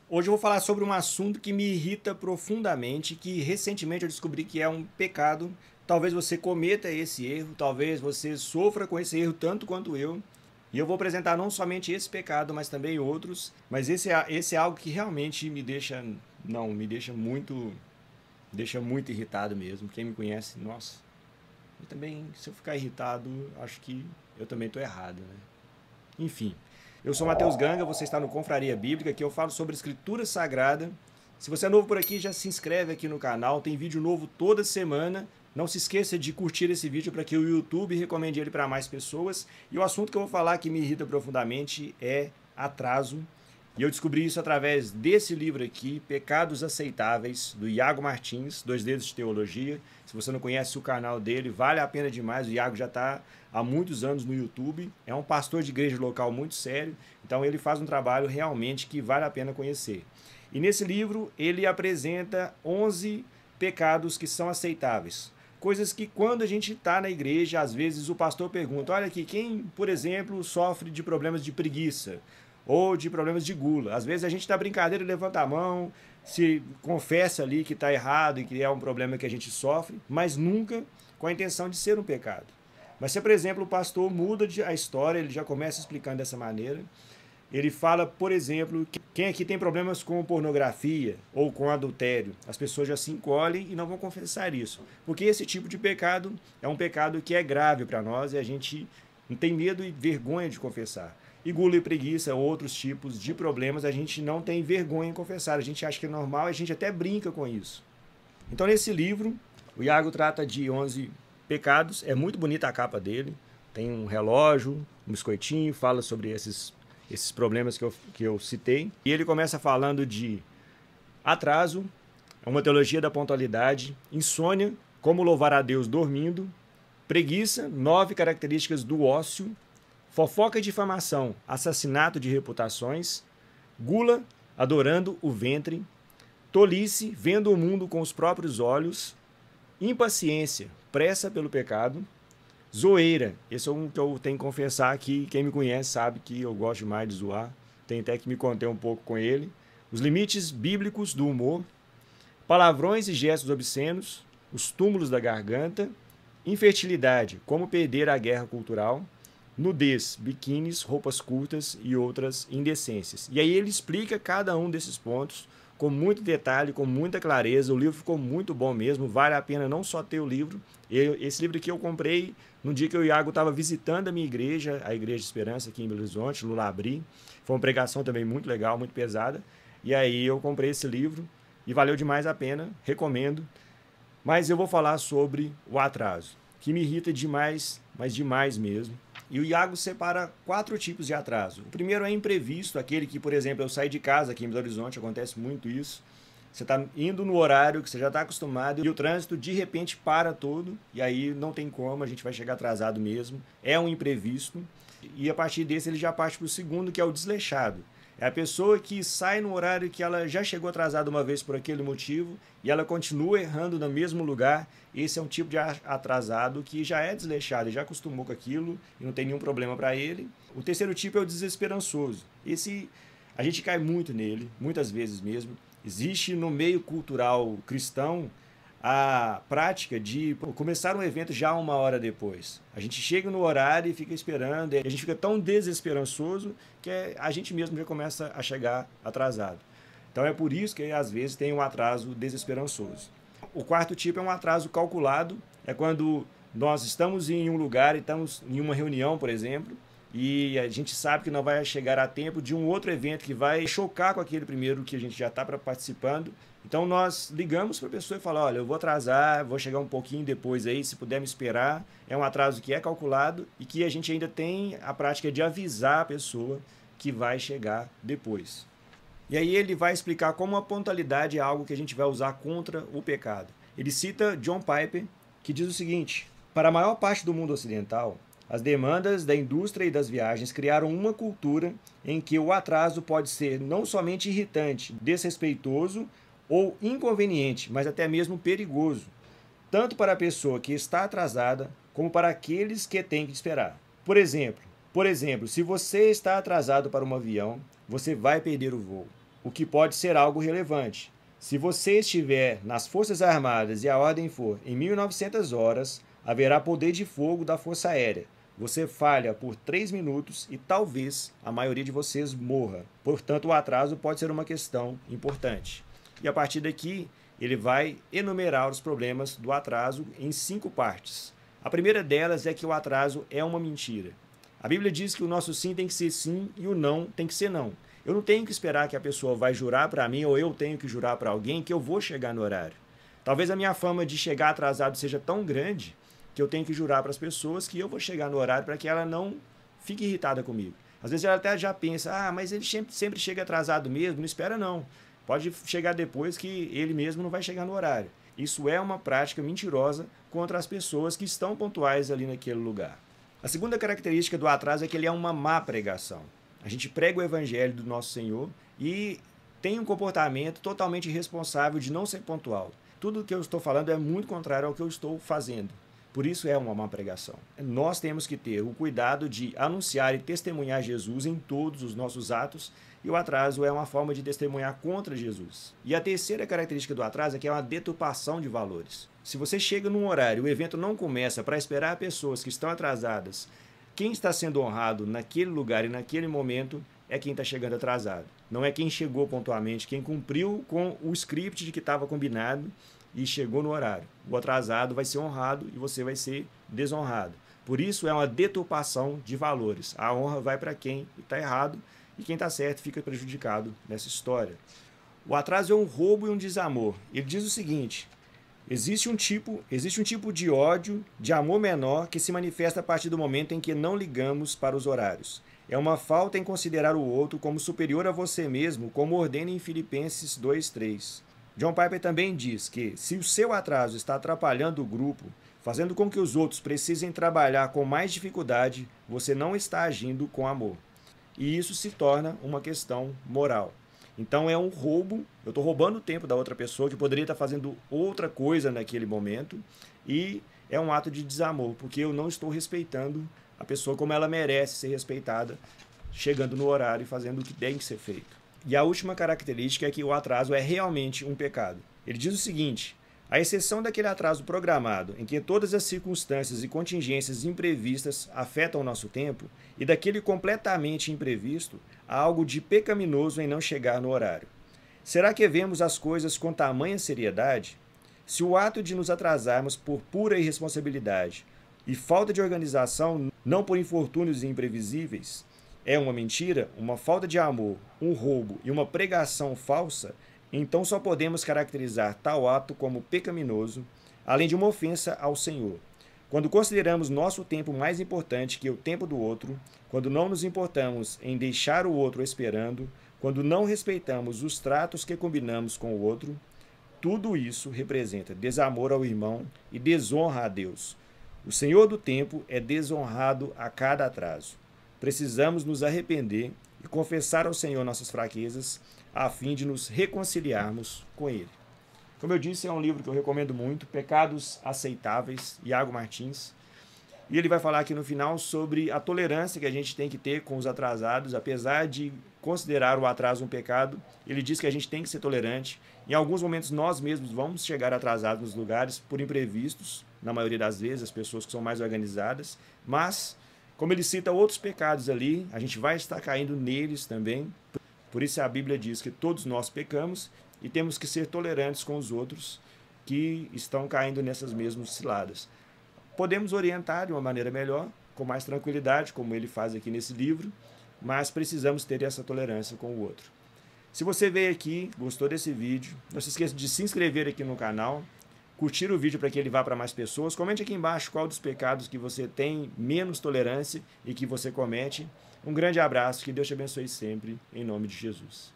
Hoje eu vou falar sobre um assunto que me irrita profundamente, que recentemente eu descobri que é um pecado. Talvez você cometa esse erro, talvez você sofra com esse erro tanto quanto eu. E eu vou apresentar não somente esse pecado, mas também outros. Mas esse é algo que realmente me deixa, não, deixa muito irritado mesmo. Quem me conhece, nossa. E também, se eu ficar irritado, acho que eu também estou errado, né? Enfim, eu sou Matheus Ganga, você está no Confraria Bíblica, que eu falo sobre Escritura Sagrada. Se você é novo por aqui, já se inscreve aqui no canal, tem vídeo novo toda semana. Não se esqueça de curtir esse vídeo para que o YouTube recomende ele para mais pessoas. E o assunto que eu vou falar que me irrita profundamente é atraso. E eu descobri isso através desse livro aqui, Pecados Aceitáveis, do Iago Martins, Dois Dedos de Teologia. Se você não conhece o canal dele, vale a pena demais. O Iago já está há muitos anos no YouTube. É um pastor de igreja local muito sério. Então ele faz um trabalho realmente que vale a pena conhecer. E nesse livro ele apresenta 11 pecados que são aceitáveis. Coisas que quando a gente está na igreja, às vezes o pastor pergunta, olha aqui, quem, por exemplo, sofre de problemas de preguiça? Ou de problemas de gula. Às vezes a gente dá brincadeira e levanta a mão, se confessa ali que está errado e que é um problema que a gente sofre, mas nunca com a intenção de ser um pecado. Mas se, por exemplo, o pastor muda a história, ele já começa explicando dessa maneira, ele fala, por exemplo, que quem aqui tem problemas com pornografia ou com adultério, as pessoas já se encolhem e não vão confessar isso. Porque esse tipo de pecado é um pecado que é grave para nós e a gente não tem medo e vergonha de confessar. E gula e preguiça, outros tipos de problemas, a gente não tem vergonha em confessar. A gente acha que é normal e a gente até brinca com isso. Então, nesse livro, o Iago trata de 11 pecados. É muito bonita a capa dele. Tem um relógio, um biscoitinho, fala sobre esses problemas que eu citei. E ele começa falando de atraso, uma teologia da pontualidade, insônia, como louvar a Deus dormindo, preguiça, 9 características do ócio, fofoca e difamação, assassinato de reputações, gula, adorando o ventre, tolice, vendo o mundo com os próprios olhos, impaciência, pressa pelo pecado, zoeira, esse é um que eu tenho que confessar aqui, quem me conhece sabe que eu gosto demais de zoar, tenho até que me conter um pouco com ele, os limites bíblicos do humor, palavrões e gestos obscenos, os túmulos da garganta, infertilidade, como perder a guerra cultural, nudez, biquínis, roupas curtas e outras indecências. E aí ele explica cada um desses pontos com muito detalhe, com muita clareza. O livro ficou muito bom mesmo, vale a pena não só ter o livro. Esse livro aqui eu comprei no dia que o Iago estava visitando a minha igreja, a Igreja de Esperança aqui em Belo Horizonte, no Labri. Foi uma pregação também muito legal, muito pesada. E aí eu comprei esse livro e valeu demais a pena, recomendo. Mas eu vou falar sobre o atraso, que me irrita demais, mas demais mesmo. E o Iago separa 4 tipos de atraso. O primeiro é imprevisto, aquele que, por exemplo, eu saí de casa aqui em Belo Horizonte, acontece muito isso. Você está indo no horário que você já está acostumado e o trânsito de repente para todo e aí não tem como, a gente vai chegar atrasado mesmo. É um imprevisto e a partir desse ele já parte para o segundo, que é o desleixado. É a pessoa que sai no horário que ela já chegou atrasada uma vez por aquele motivo e ela continua errando no mesmo lugar. Esse é um tipo de atrasado que já é desleixado, já acostumou com aquilo e não tem nenhum problema para ele. O terceiro tipo é o desesperançoso. Esse a gente cai muito nele, muitas vezes mesmo. Existe no meio cultural cristão a prática de começar um evento já 1 hora depois. A gente chega no horário e fica esperando, e a gente fica tão desesperançoso que a gente mesmo já começa a chegar atrasado. Então é por isso que às vezes tem um atraso desesperançoso. O quarto tipo é um atraso calculado, é quando nós estamos em um lugar, estamos em uma reunião, por exemplo, e a gente sabe que não vai chegar a tempo de um outro evento que vai chocar com aquele primeiro que a gente já está participando. Então nós ligamos para a pessoa e falamos, olha, eu vou atrasar, vou chegar um pouquinho depois aí, se puder me esperar. É um atraso que é calculado e que a gente ainda tem a prática de avisar a pessoa que vai chegar depois. E aí ele vai explicar como a pontualidade é algo que a gente vai usar contra o pecado. Ele cita John Piper, que diz o seguinte, para a maior parte do mundo ocidental, as demandas da indústria e das viagens criaram uma cultura em que o atraso pode ser não somente irritante, desrespeitoso ou inconveniente, mas até mesmo perigoso, tanto para a pessoa que está atrasada, como para aqueles que têm que esperar. Por exemplo, se você está atrasado para um avião, você vai perder o voo. o que pode ser algo relevante. Se você estiver nas Forças Armadas e a ordem for em 1900 horas, haverá poder de fogo da Força Aérea. Você falha por 3 minutos e talvez a maioria de vocês morra. Portanto, o atraso pode ser uma questão importante. E a partir daqui, ele vai enumerar os problemas do atraso em 5 partes. A primeira delas é que o atraso é uma mentira. A Bíblia diz que o nosso sim tem que ser sim e o não tem que ser não. Eu não tenho que esperar que a pessoa vai jurar para mim ou eu tenho que jurar para alguém que eu vou chegar no horário. Talvez a minha fama de chegar atrasado seja tão grande que eu tenho que jurar para as pessoas que eu vou chegar no horário para que ela não fique irritada comigo. Às vezes ela até já pensa, mas ele sempre chega atrasado mesmo, não espera não. Pode chegar depois que ele mesmo não vai chegar no horário. Isso é uma prática mentirosa contra as pessoas que estão pontuais ali naquele lugar. A segunda característica do atraso é que ele é uma má pregação. A gente prega o evangelho do nosso Senhor e tem um comportamento totalmente irresponsável de não ser pontual. Tudo o que eu estou falando é muito contrário ao que eu estou fazendo. Por isso é uma má pregação. Nós temos que ter o cuidado de anunciar e testemunhar Jesus em todos os nossos atos, e o atraso é uma forma de testemunhar contra Jesus. E a terceira característica do atraso é que é uma deturpação de valores. Se você chega num horário e o evento não começa para esperar pessoas que estão atrasadas, quem está sendo honrado naquele lugar e naquele momento é quem está chegando atrasado. Não é quem chegou pontualmente, quem cumpriu com o script de que estava combinado e chegou no horário. O atrasado vai ser honrado e você vai ser desonrado. Por isso é uma deturpação de valores. A honra vai para quem está errado e quem está certo fica prejudicado nessa história. O atraso é um roubo e um desamor. Ele diz o seguinte: existe um tipo de ódio, de amor menor, que se manifesta a partir do momento em que não ligamos para os horários. É uma falta em considerar o outro como superior a você mesmo, como ordena em Filipenses 2:3. John Piper também diz que, se o seu atraso está atrapalhando o grupo, fazendo com que os outros precisem trabalhar com mais dificuldade, você não está agindo com amor. E isso se torna uma questão moral. Então é um roubo, eu estou roubando o tempo da outra pessoa que poderia estar fazendo outra coisa naquele momento, e é um ato de desamor, porque eu não estou respeitando a pessoa como ela merece ser respeitada, chegando no horário e fazendo o que tem que ser feito. E a última característica é que o atraso é realmente um pecado. Ele diz o seguinte: à exceção daquele atraso programado, em que todas as circunstâncias e contingências imprevistas afetam o nosso tempo, e daquele completamente imprevisto, há algo de pecaminoso em não chegar no horário. Será que vemos as coisas com tamanha seriedade? Se o ato de nos atrasarmos por pura irresponsabilidade e falta de organização, não por infortúnios imprevisíveis, é uma mentira, uma falta de amor, um roubo e uma pregação falsa, então só podemos caracterizar tal ato como pecaminoso, além de uma ofensa ao Senhor. Quando consideramos nosso tempo mais importante que o tempo do outro, quando não nos importamos em deixar o outro esperando, quando não respeitamos os tratos que combinamos com o outro, tudo isso representa desamor ao irmão e desonra a Deus. O Senhor do tempo é desonrado a cada atraso. Precisamos nos arrepender e confessar ao Senhor nossas fraquezas, a fim de nos reconciliarmos com Ele. Como eu disse, é um livro que eu recomendo muito, Pecados Aceitáveis, Iago Martins. E ele vai falar aqui no final sobre a tolerância que a gente tem que ter com os atrasados. Apesar de considerar o atraso um pecado, ele diz que a gente tem que ser tolerante. Em alguns momentos nós mesmos vamos chegar atrasados nos lugares por imprevistos, na maioria das vezes, as pessoas que são mais organizadas, mas como ele cita outros pecados ali, a gente vai estar caindo neles também. Por isso a Bíblia diz que todos nós pecamos e temos que ser tolerantes com os outros que estão caindo nessas mesmas ciladas. Podemos orientar de uma maneira melhor, com mais tranquilidade, como ele faz aqui nesse livro, mas precisamos ter essa tolerância com o outro. Se você veio aqui, gostou desse vídeo, não se esqueça de se inscrever aqui no canal, curtir o vídeo para que ele vá para mais pessoas. Comente aqui embaixo qual dos pecados que você tem menos tolerância e que você comete. Um grande abraço, que Deus te abençoe sempre, em nome de Jesus.